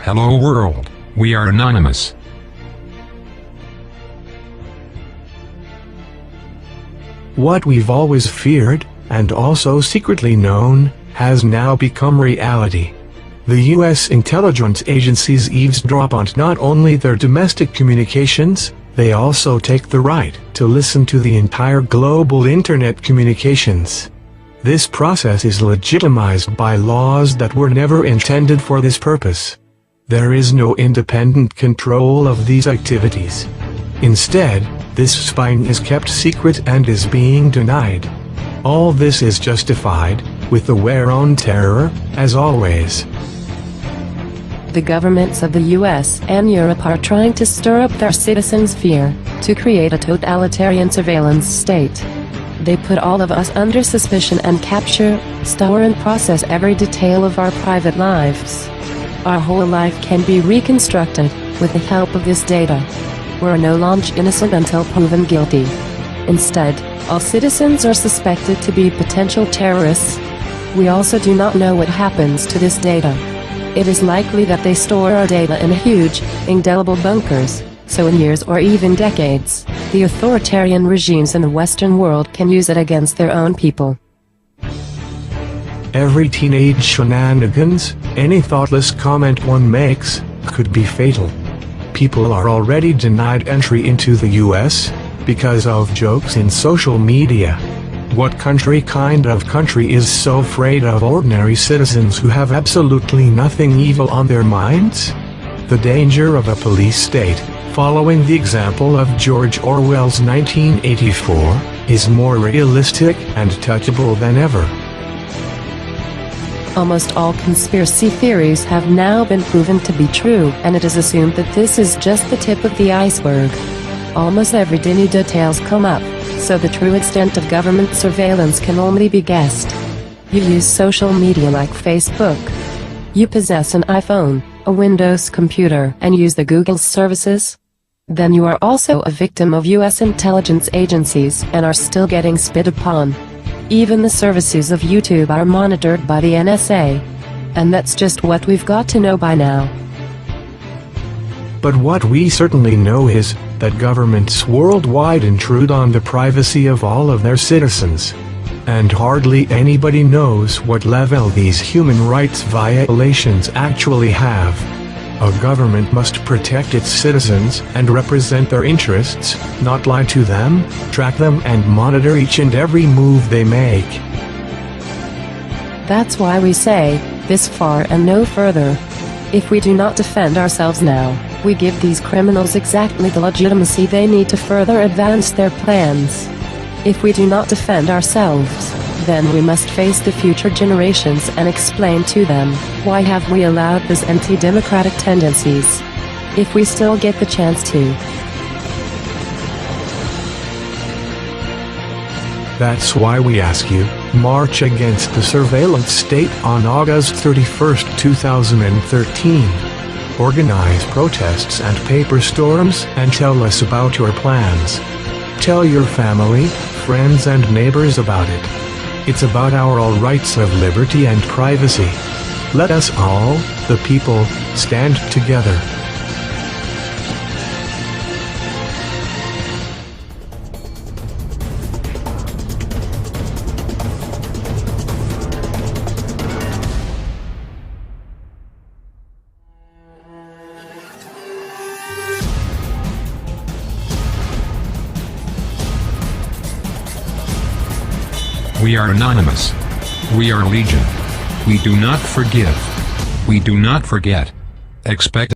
Hello world, we are anonymous. What we've always feared, and also secretly known, has now become reality. The U.S. intelligence agencies eavesdrop on not only their domestic communications, they also take the right to listen to the entire global internet communications. This process is legitimized by laws that were never intended for this purpose. There is no independent control of these activities. Instead, this spying is kept secret and is being denied. All this is justified with the war on terror, as always. The governments of the US and Europe are trying to stir up their citizens' fear, to create a totalitarian surveillance state. They put all of us under suspicion and capture, store and process every detail of our private lives. Our whole life can be reconstructed, with the help of this data. We're no longer innocent until proven guilty. Instead, all citizens are suspected to be potential terrorists. We also do not know what happens to this data. It is likely that they store our data in huge, indelible bunkers, so in years or even decades, the authoritarian regimes in the Western world can use it against their own people. Every teenage shenanigans, any thoughtless comment one makes, could be fatal. People are already denied entry into the US because of jokes in social media. What kind of country is so afraid of ordinary citizens who have absolutely nothing evil on their minds? The danger of a police state, following the example of George Orwell's 1984, is more realistic and touchable than ever. Almost all conspiracy theories have now been proven to be true, and it is assumed that this is just the tip of the iceberg. Almost every new details come up, so the true extent of government surveillance can only be guessed. You use social media like Facebook. You possess an iPhone, a Windows computer, and use the Google services. Then you are also a victim of US intelligence agencies and are still getting spit upon. Even the services of YouTube are monitored by the NSA. And that's just what we've got to know by now. But what we certainly know is that governments worldwide intrude on the privacy of all of their citizens. And hardly anybody knows what level these human rights violations actually have. A government must protect its citizens and represent their interests, not lie to them, track them and monitor each and every move they make. That's why we say, this far and no further. If we do not defend ourselves now, we give these criminals exactly the legitimacy they need to further advance their plans. If we do not defend ourselves, then we must face the future generations and explain to them, why have we allowed these anti-democratic tendencies? If we still get the chance to. That's why we ask you, march against the surveillance state on August 31st, 2013. Organize protests and paper storms and tell us about your plans. Tell your family, friends and neighbors about it. It's about our all rights of liberty and privacy. Let us all, the people, stand together. We are anonymous. We are legion. We do not forgive. We do not forget. Expect